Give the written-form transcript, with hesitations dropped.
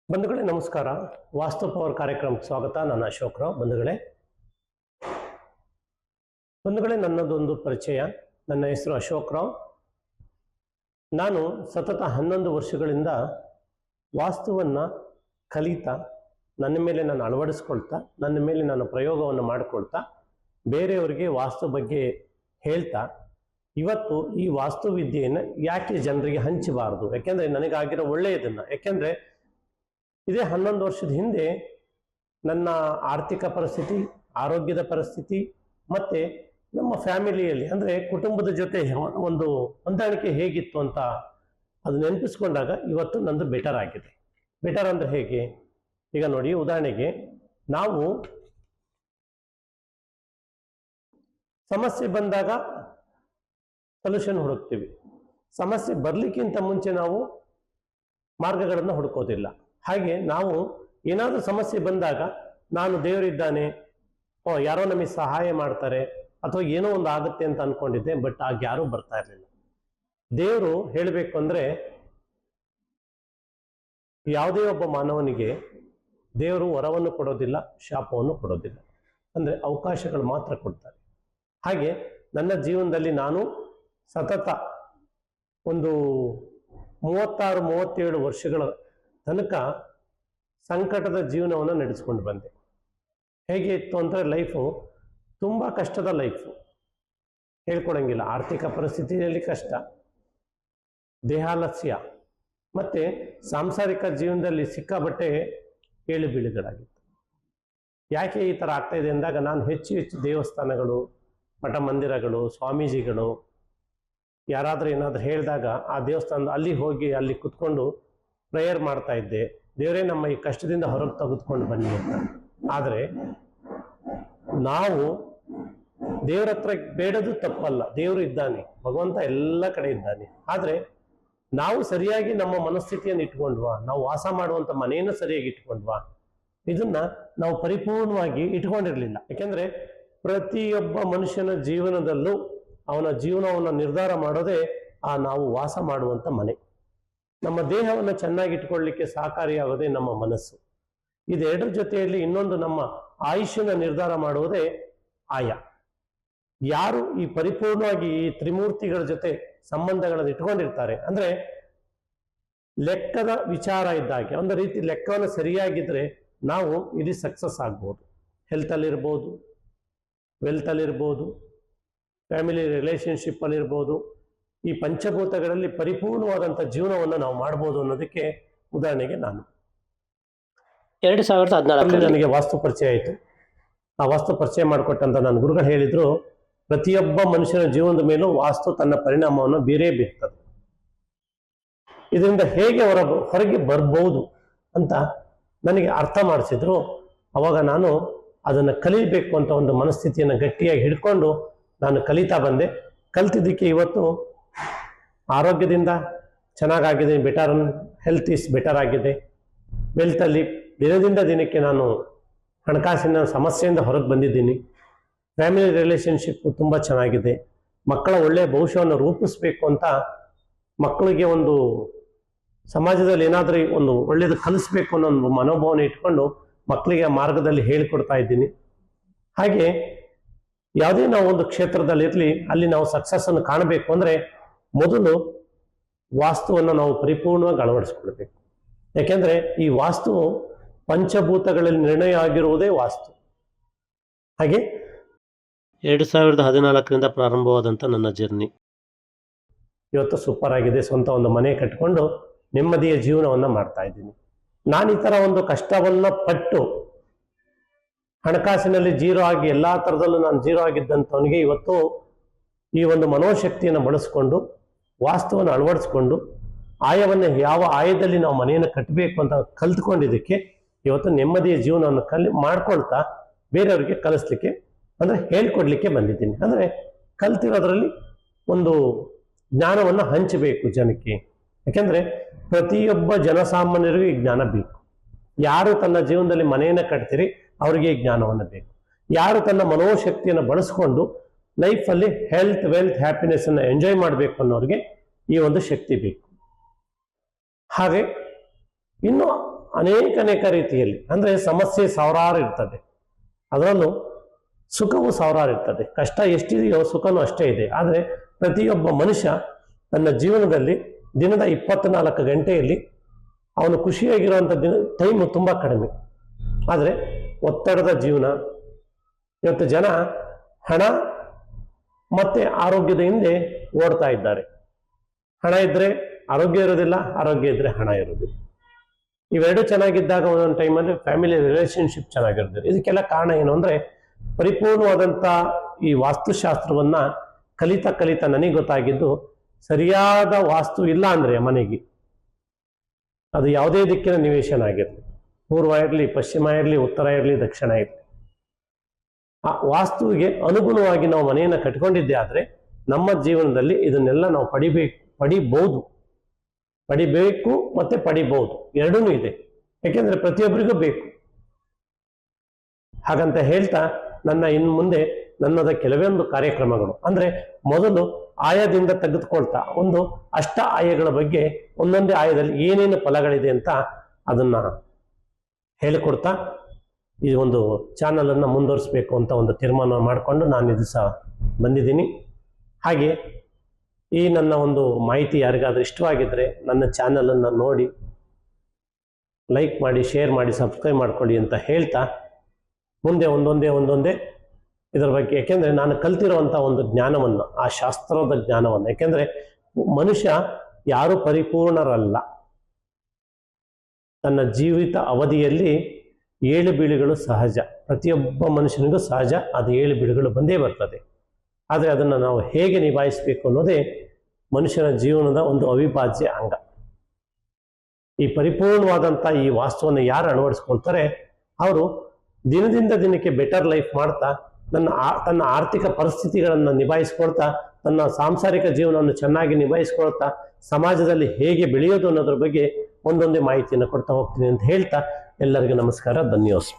ಬಂಧುಗಳೇ ನಮಸ್ಕಾರ. ವಾಸ್ತು ಪವರ್ ಕಾರ್ಯಕ್ರಮಕ್ಕೆ ಸ್ವಾಗತ. ನಾನು ಅಶೋಕ್ ರಾವ್. ಬಂಧುಗಳೇ ನನ್ನದೊಂದು ಪರಿಚಯ. ನನ್ನ ಹೆಸರು ಅಶೋಕ್ ರಾವ್. ನಾನು ಸತತ 11 ವರ್ಷಗಳಿಂದ ವಾಸ್ತುವನ್ನು ಕಲಿತಾ, ನನ್ನ ಮೇಲೆ ನಾನು ಅಳವಡಿಸ್ಕೊಳ್ತಾ, ನನ್ನ ಮೇಲೆ ನಾನು ಪ್ರಯೋಗವನ್ನು ಮಾಡಿಕೊಳ್ತಾ, ಬೇರೆಯವರಿಗೆ ವಾಸ್ತು ಬಗ್ಗೆ ಹೇಳ್ತಾ, ಇವತ್ತು ಈ ವಾಸ್ತುವಿದ್ಯೆಯನ್ನು ಯಾಕೆ ಜನರಿಗೆ ಹಂಚಬಾರ್ದು, ಯಾಕೆಂದರೆ ನನಗಾಗಿರೋ ಒಳ್ಳೆಯದನ್ನು, ಯಾಕೆಂದರೆ ಇದೇ 11 ವರ್ಷದ ಹಿಂದೆ ನನ್ನ ಆರ್ಥಿಕ ಪರಿಸ್ಥಿತಿ, ಆರೋಗ್ಯದ ಪರಿಸ್ಥಿತಿ ಮತ್ತು ನಮ್ಮ ಫ್ಯಾಮಿಲಿಯಲ್ಲಿ ಅಂದರೆ ಕುಟುಂಬದ ಜೊತೆ ಒಂದು ಹೊಂದಾಣಿಕೆ ಹೇಗಿತ್ತು ಅಂತ ಅದು ನೆನಪಿಸ್ಕೊಂಡಾಗ ಇವತ್ತು ನಂದು ಬೆಟರ್ ಆಗಿದೆ. ಬೆಟರ್ ಅಂದರೆ ಹೇಗೆ? ಈಗ ನೋಡಿ, ಉದಾಹರಣೆಗೆ ನಾವು ಸಮಸ್ಯೆ ಬಂದಾಗ ಸೊಲ್ಯೂಷನ್ ಹುಡುಕ್ತೀವಿ. ಸಮಸ್ಯೆ ಬರಲಿಕ್ಕಿಂತ ಮುಂಚೆ ನಾವು ಮಾರ್ಗಗಳನ್ನು ಹುಡುಕೋದಿಲ್ಲ. ಹಾಗೆ ನಾವು ಏನಾದರೂ ಸಮಸ್ಯೆ ಬಂದಾಗ ನಾನು ದೇವರಿದ್ದಾನೆ, ಯಾರೋ ನಮಗೆ ಸಹಾಯ ಮಾಡ್ತಾರೆ ಅಥವಾ ಏನೋ ಒಂದು ಆಗುತ್ತೆ ಅಂತ ಅಂದ್ಕೊಂಡಿದ್ದೆ. ಬಟ್ ಆಗ ಯಾರೂ ಬರ್ತಾ ಇರಲಿಲ್ಲ. ದೇವರು ಹೇಳಬೇಕು ಅಂದರೆ, ಯಾವುದೇ ಒಬ್ಬ ಮಾನವನಿಗೆ ದೇವರು ವರವನ್ನು ಕೊಡೋದಿಲ್ಲ, ಶಾಪವನ್ನು ಕೊಡೋದಿಲ್ಲ. ಅಂದರೆ ಅವಕಾಶಗಳು ಮಾತ್ರ ಕೊಡ್ತಾರೆ. ಹಾಗೆ ನನ್ನ ಜೀವನದಲ್ಲಿ ನಾನು ಸತತ ಒಂದು 36-37 ವರ್ಷಗಳ ತನಕ ಸಂಕಟದ ಜೀವನವನ್ನು ನಡೆಸ್ಕೊಂಡು ಬಂದೆ. ಹೇಗೆ ಇತ್ತು ಅಂದರೆ, ಲೈಫು ತುಂಬ ಕಷ್ಟದ ಲೈಫು, ಹೇಳ್ಕೊಡಂಗಿಲ್ಲ. ಆರ್ಥಿಕ ಪರಿಸ್ಥಿತಿಯಲ್ಲಿ ಕಷ್ಟ, ದೇಹಾಲಸ್ಯ ಮತ್ತು ಸಾಂಸಾರಿಕ ಜೀವನದಲ್ಲಿ ಸಿಕ್ಕಾಬಟ್ಟೆ ಏಳು ಬೀಳುಗಳಾಗಿತ್ತು. ಯಾಕೆ ಈ ಥರ ಆಗ್ತಾಯಿದೆ ಅಂದಾಗ, ನಾನು ಹೆಚ್ಚು ದೇವಸ್ಥಾನಗಳು, ಮಠ ಮಂದಿರಗಳು, ಸ್ವಾಮೀಜಿಗಳು ಯಾರಾದರೂ ಏನಾದರೂ ಹೇಳಿದಾಗ ಆ ದೇವಸ್ಥಾನದ ಅಲ್ಲಿ ಹೋಗಿ ಅಲ್ಲಿ ಕುತ್ಕೊಂಡು ಪ್ರೇಯರ್ ಮಾಡ್ತಾ ಇದ್ದೆ. ದೇವರೇ ನಮ್ಮ ಈ ಕಷ್ಟದಿಂದ ಹೊರಗೆ ತೆಗೆದುಕೊಂಡು ಬನ್ನಿ ಅಂತ. ಆದರೆ ನಾವು ದೇವರ ಹತ್ರ ಬೇಡದು ತಪ್ಪಲ್ಲ, ದೇವರು ಇದ್ದಾನೆ, ಭಗವಂತ ಎಲ್ಲ ಕಡೆ ಇದ್ದಾನೆ. ಆದರೆ ನಾವು ಸರಿಯಾಗಿ ನಮ್ಮ ಮನಸ್ಥಿತಿಯನ್ನು ಇಟ್ಕೊಂಡ್ವಾ, ನಾವು ವಾಸ ಮಾಡುವಂಥ ಮನೆಯನ್ನು ಸರಿಯಾಗಿ ಇಟ್ಕೊಂಡ್ವಾ, ಇದನ್ನ ನಾವು ಪರಿಪೂರ್ಣವಾಗಿ ಇಟ್ಕೊಂಡಿರಲಿಲ್ಲ. ಯಾಕೆಂದರೆ ಪ್ರತಿಯೊಬ್ಬ ಮನುಷ್ಯನ ಜೀವನದಲ್ಲೂ ಅವನ ಜೀವನವನ್ನು ನಿರ್ಧಾರ ಮಾಡೋದೇ ಆ ನಾವು ವಾಸ ಮಾಡುವಂಥ ಮನೆ. ನಮ್ಮ ದೇಹವನ್ನು ಚೆನ್ನಾಗಿಟ್ಕೊಳ್ಳಿಕ್ಕೆ ಸಹಕಾರಿಯಾಗೋದೇ ನಮ್ಮ ಮನಸ್ಸು. ಇದೆರಡರ ಜೊತೆಯಲ್ಲಿ ಇನ್ನೊಂದು ನಮ್ಮ ಆಯುಷ್ಯನ ನಿರ್ಧಾರ ಮಾಡುವುದೇ ಆಯ. ಯಾರು ಈ ಪರಿಪೂರ್ಣವಾಗಿ ಈ ತ್ರಿಮೂರ್ತಿಗಳ ಜೊತೆ ಸಂಬಂಧಗಳನ್ನು ಇಟ್ಕೊಂಡಿರ್ತಾರೆ, ಅಂದರೆ ಲೆಕ್ಕದ ವಿಚಾರ ಇದ್ದಾಗೆ, ಒಂದು ರೀತಿ ಲೆಕ್ಕವನ್ನು ಸರಿಯಾಗಿದ್ದರೆ ನಾವು ಇಲ್ಲಿ ಸಕ್ಸಸ್ ಆಗ್ಬೋದು. ಹೆಲ್ತಲ್ಲಿರ್ಬೋದು, ವೆಲ್ತಲ್ಲಿರ್ಬೋದು, ಫ್ಯಾಮಿಲಿ ರಿಲೇಷನ್ಶಿಪ್ಪಲ್ಲಿರ್ಬೋದು. ಈ ಪಂಚಭೂತಗಳಲ್ಲಿ ಪರಿಪೂರ್ಣವಾದಂಥ ಜೀವನವನ್ನು ನಾವು ಮಾಡ್ಬೋದು ಅನ್ನೋದಕ್ಕೆ ಉದಾಹರಣೆಗೆ ನಾನು 2014 ನನಗೆ ವಾಸ್ತು ಪರಿಚಯ ಆಯಿತು. ಆ ವಾಸ್ತು ಪರಿಚಯ ಮಾಡಿಕೊಟ್ಟಂತ ನನ್ನ ಗುರುಗಳು ಹೇಳಿದರು, ಪ್ರತಿಯೊಬ್ಬ ಮನುಷ್ಯನ ಜೀವನದ ಮೇಲೂ ವಾಸ್ತು ತನ್ನ ಪರಿಣಾಮವನ್ನು ಬೀರ್ತದೆ. ಇದರಿಂದ ಹೇಗೆ ಹೊರಗೆ ಬರ್ಬೋದು ಅಂತ ನನಗೆ ಅರ್ಥ ಮಾಡಿಸಿದ್ರು. ಅವಾಗ ನಾನು ಅದನ್ನು ಕಲಿಬೇಕು ಅಂತ ಒಂದು ಮನಸ್ಥಿತಿಯನ್ನು ಗಟ್ಟಿಯಾಗಿ ಹಿಡ್ಕೊಂಡು ನಾನು ಕಲಿತಾ ಬಂದೆ. ಕಲ್ತಿದ್ದಕ್ಕೆ ಇವತ್ತು ಆರೋಗ್ಯದಿಂದ ಚೆನ್ನಾಗಾಗಿದೆ, ಬೆಟರ್ ಹೆಲ್ತ್ ಈಸ್ ಬೆಟರ್ ಆಗಿದೆ. ವೆಲ್ತಲ್ಲಿ ದಿನದಿಂದ ದಿನಕ್ಕೆ ನಾನು ಹಣಕಾಸಿನ ಸಮಸ್ಯೆಯಿಂದ ಹೊರಗೆ ಬಂದಿದ್ದೀನಿ. ಫ್ಯಾಮಿಲಿ ರಿಲೇಷನ್ಶಿಪ್ಪು ತುಂಬ ಚೆನ್ನಾಗಿದೆ. ಮಕ್ಕಳ ಒಳ್ಳೆಯ ಭವಿಷ್ಯವನ್ನು ರೂಪಿಸ್ಬೇಕು ಅಂತ ಮಕ್ಕಳಿಗೆ ಒಂದು ಸಮಾಜದಲ್ಲಿ ಏನಾದರೂ ಒಂದು ಒಳ್ಳೆಯದು ಕಲಿಸ್ಬೇಕು ಅನ್ನೋ ಒಂದು ಮನೋಭಾವನೆ ಇಟ್ಕೊಂಡು ಮಕ್ಕಳಿಗೆ ಆ ಮಾರ್ಗದಲ್ಲಿ ಹೇಳಿಕೊಡ್ತಾ ಇದ್ದೀನಿ. ಹಾಗೆ ಯಾವುದೇ ನಾವು ಒಂದು ಕ್ಷೇತ್ರದಲ್ಲಿರಲಿ, ಅಲ್ಲಿ ನಾವು ಸಕ್ಸಸ್ಸನ್ನು ಕಾಣಬೇಕು ಅಂದರೆ ಮೊದಲು ವಾಸ್ತುವನ್ನು ನಾವು ಪರಿಪೂರ್ಣವಾಗಿ ಅಳವಡಿಸ್ಕೊಳ್ಬೇಕು. ಯಾಕೆಂದರೆ ಈ ವಾಸ್ತು ಪಂಚಭೂತಗಳಲ್ಲಿ ನಿರ್ಣಯ ಆಗಿರುವುದೇ ವಾಸ್ತು. ಹಾಗೆ 2014 ಪ್ರಾರಂಭವಾದಂಥ ನನ್ನ ಜರ್ನಿ ಇವತ್ತು ಸೂಪರ್ ಆಗಿದೆ. ಸ್ವಂತ ಒಂದು ಮನೆ ಕಟ್ಟಿಕೊಂಡು ನೆಮ್ಮದಿಯ ಜೀವನವನ್ನು ಮಾಡ್ತಾ ಇದ್ದೀನಿ. ನಾನು ಈ ಥರ ಒಂದು ಕಷ್ಟವನ್ನು ಪಟ್ಟು ಹಣಕಾಸಿನಲ್ಲಿ ಜೀರೋ ಆಗಿ ಎಲ್ಲ ಥರದಲ್ಲೂ ನಾನು ಜೀರೋ ಆಗಿದ್ದಂಥವನಿಗೆ ಇವತ್ತು ಈ ಒಂದು ಮನೋಶಕ್ತಿಯನ್ನು ಬಳಸ್ಕೊಂಡು ವಾಸ್ತುವನ್ನು ಅಳವಡಿಸ್ಕೊಂಡು ಆಯವನ್ನು ಯಾವ ಆಯದಲ್ಲಿ ನಾವು ಮನೆಯನ್ನು ಕಟ್ಟಬೇಕು ಅಂತ ಕಲ್ತ್ಕೊಂಡಿದ್ದಕ್ಕೆ ಇವತ್ತು ನೆಮ್ಮದಿಯ ಜೀವನವನ್ನು ಮಾಡ್ಕೊಳ್ತಾ ಬೇರೆಯವರಿಗೆ ಕಲಿಸ್ಲಿಕ್ಕೆ, ಅಂದರೆ ಹೇಳ್ಕೊಡ್ಲಿಕ್ಕೆ ಬಂದಿದ್ದೀನಿ. ಅಂದರೆ ಕಲ್ತಿರೋದ್ರಲ್ಲಿ ಒಂದು ಜ್ಞಾನವನ್ನು ಹಂಚಬೇಕು ಜನಕ್ಕೆ. ಯಾಕೆಂದರೆ ಪ್ರತಿಯೊಬ್ಬ ಜನಸಾಮಾನ್ಯರಿಗೂ ಈ ಜ್ಞಾನ ಬೇಕು. ಯಾರು ತನ್ನ ಜೀವನದಲ್ಲಿ ಮನೆಯನ್ನು ಕಟ್ತೀರಿ ಅವರಿಗೆ ಈ ಜ್ಞಾನವನ್ನು ಬೇಕು. ಯಾರು ತನ್ನ ಮನೋಶಕ್ತಿಯನ್ನು ಬಳಸ್ಕೊಂಡು ಲೈಫಲ್ಲಿ ಹೆಲ್ತ್, ವೆಲ್ತ್, ಹ್ಯಾಪಿನೆಸ್ಸನ್ನು ಎಂಜಾಯ್ ಮಾಡಬೇಕು ಅನ್ನೋರಿಗೆ ಈ ಒಂದು ಶಕ್ತಿ ಬೇಕು. ಹಾಗೆ ಇನ್ನು ಅನೇಕ ರೀತಿಯಲ್ಲಿ, ಅಂದರೆ ಸಮಸ್ಯೆ ಸಾವಿರಾರು ಇರ್ತದೆ, ಅದರಲ್ಲೂ ಸುಖವು ಸಾವಿರಾರು ಇರ್ತದೆ. ಕಷ್ಟ ಎಷ್ಟಿದೆಯೋ ಸುಖನೂ ಅಷ್ಟೇ ಇದೆ. ಆದರೆ ಪ್ರತಿಯೊಬ್ಬ ಮನುಷ್ಯ ತನ್ನ ಜೀವನದಲ್ಲಿ ದಿನದ 24 ಗಂಟೆಯಲ್ಲಿ ಅವನು ಖುಷಿಯಾಗಿರುವಂಥ ಟೈಮು ತುಂಬ ಕಡಿಮೆ. ಆದರೆ ಒತ್ತಡದ ಜೀವನ, ಇವತ್ತು ಜನ ಹಣ ಮತ್ತು ಆರೋಗ್ಯದ ಹಿಂದೆ ಓಡ್ತಾ ಇದ್ದಾರೆ. ಹಣ ಇದ್ದರೆ ಆರೋಗ್ಯ ಇರೋದಿಲ್ಲ, ಆರೋಗ್ಯ ಇದ್ದರೆ ಹಣ ಇರೋದಿಲ್ಲ. ಇವೆರಡು ಚೆನ್ನಾಗಿದ್ದಾಗ ಒಂದೊಂದು ಟೈಮಲ್ಲಿ ಫ್ಯಾಮಿಲಿ ರಿಲೇಷನ್ಶಿಪ್ ಚೆನ್ನಾಗಿರೋದಿಲ್ಲ. ಇದಕ್ಕೆಲ್ಲ ಕಾರಣ ಏನು ಅಂದರೆ, ಪರಿಪೂರ್ಣವಾದಂಥ ಈ ವಾಸ್ತುಶಾಸ್ತ್ರವನ್ನು ಕಲಿತಾ ನನಗೆ ಗೊತ್ತಾಗಿದ್ದು, ಸರಿಯಾದ ವಾಸ್ತು ಇಲ್ಲ ಅಂದರೆ ಮನೆಗೆ, ಅದು ಯಾವುದೇ ದಿಕ್ಕಿನ ನಿವೇಶನ ಆಗಿರಲಿ, ಪೂರ್ವ ಇರಲಿ, ಪಶ್ಚಿಮ ಇರಲಿ, ಉತ್ತರ ಇರಲಿ, ದಕ್ಷಿಣ ಇರಲಿ, ಆ ವಾಸ್ತುವಿಗೆ ಅನುಗುಣವಾಗಿ ನಾವು ಮನೆಯನ್ನು ಕಟ್ಕೊಂಡಿದ್ದೆ ಆದರೆ ನಮ್ಮ ಜೀವನದಲ್ಲಿ ಇದನ್ನೆಲ್ಲ ನಾವು ಪಡಿಬೇಕು ಮತ್ತೆ ಪಡಿಬಹುದು, ಎರಡೂ ಇದೆ. ಯಾಕೆಂದ್ರೆ ಪ್ರತಿಯೊಬ್ಬರಿಗೂ ಬೇಕು. ಹಾಗಂತ ಹೇಳ್ತಾ ನನ್ನ ಇನ್ನು ಮುಂದೆ ನನ್ನದ ಕೆಲವೊಂದು ಕಾರ್ಯಕ್ರಮಗಳು, ಅಂದ್ರೆ ಮೊದಲು ಆಯದಿಂದ ತೆಗೆದುಕೊಳ್ತಾ ಒಂದು ಅಷ್ಟ ಆಯಗಳ ಬಗ್ಗೆ, ಒಂದೊಂದೇ ಆಯದಲ್ಲಿ ಏನೇನು ಫಲಗಳಿದೆ ಅಂತ ಅದನ್ನ ಹೇಳಿಕೊಡ್ತಾ ಈ ಒಂದು ಚಾನಲ್ ಅನ್ನು ಮುಂದುವರಿಸಬೇಕು ಅಂತ ಒಂದು ತೀರ್ಮಾನ ಮಾಡಿಕೊಂಡು ನಾನು ಇದು ಸಹ ಬಂದಿದ್ದೀನಿ. ಹಾಗೆ ಈ ನನ್ನ ಒಂದು ಮಾಹಿತಿ ಯಾರಿಗಾದ್ರೂ ಇಷ್ಟವಾಗಿದ್ದರೆ ನನ್ನ ಚಾನಲನ್ನು ನೋಡಿ ಲೈಕ್ ಮಾಡಿ, ಶೇರ್ ಮಾಡಿ, ಸಬ್ಸ್ಕ್ರೈಬ್ ಮಾಡ್ಕೊಳ್ಳಿ ಅಂತ ಹೇಳ್ತಾ, ಮುಂದೆ ಒಂದೊಂದೇ ಇದರ ಬಗ್ಗೆ, ಯಾಕೆಂದರೆ ನಾನು ಕಲ್ತಿರುವಂಥ ಒಂದು ಜ್ಞಾನವನ್ನು, ಆ ಶಾಸ್ತ್ರದ ಜ್ಞಾನವನ್ನು, ಯಾಕೆಂದರೆ ಮನುಷ್ಯ ಯಾರು ಪರಿಪೂರ್ಣರಲ್ಲ. ತನ್ನ ಜೀವಿತ ಅವಧಿಯಲ್ಲಿ ಏಳು ಬೀಳುಗಳು ಸಹಜ, ಪ್ರತಿಯೊಬ್ಬ ಮನುಷ್ಯನಿಗೂ ಸಹಜ. ಅದು ಏಳು ಬೀಳುಗಳು ಬಂದೇ ಬರ್ತದೆ. ಆದರೆ ಅದನ್ನು ನಾವು ಹೇಗೆ ನಿಭಾಯಿಸಬೇಕು ಅನ್ನೋದೇ ಮನುಷ್ಯನ ಜೀವನದ ಒಂದು ಅವಿಭಾಜ್ಯ ಅಂಗ. ಈ ಪರಿಪೂರ್ಣವಾದಂಥ ಈ ವಾಸ್ತುವನ್ನು ಯಾರು ಅಳವಡಿಸ್ಕೊಳ್ತಾರೆ ಅವರು ದಿನದಿಂದ ದಿನಕ್ಕೆ ಬೆಟರ್ ಲೈಫ್ ಮಾಡ್ತಾ, ತನ್ನ ಆರ್ಥಿಕ ಪರಿಸ್ಥಿತಿಗಳನ್ನು ನಿಭಾಯಿಸ್ಕೊಳ್ತಾ, ತನ್ನ ಸಾಂಸಾರಿಕ ಜೀವನವನ್ನು ಚೆನ್ನಾಗಿ ನಿಭಾಯಿಸ್ಕೊಳ್ತಾ, ಸಮಾಜದಲ್ಲಿ ಹೇಗೆ ಬೆಳೆಯೋದು ಅನ್ನೋದ್ರ ಬಗ್ಗೆ ಒಂದೊಂದೇ ಮಾಹಿತಿಯನ್ನು ಕೊಡ್ತಾ ಹೋಗ್ತೀನಿ ಅಂತ ಹೇಳ್ತಾ, ಎಲ್ಲರಿಗೂ ನಮಸ್ಕಾರ, ಧನ್ಯವಾದ.